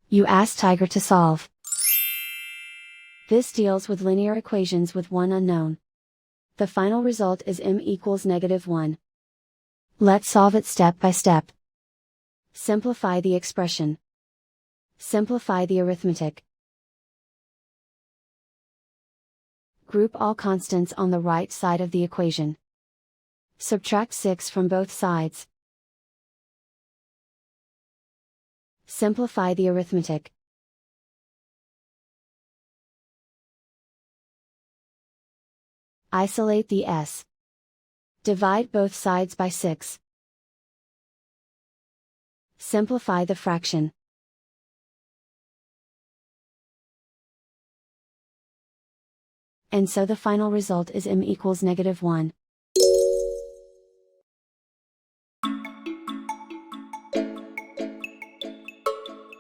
You ask Tiger to solve. This deals with linear equations with one unknown. The final result is m equals -1. Let's solve it step by step. Simplify the expression. Simplify the arithmetic. Group all constants on the right side of the equation. Subtract 6 from both sides. Simplify the arithmetic. Isolate the s. Divide both sides by 6. Simplify the fraction. And so the final result is m equals -1.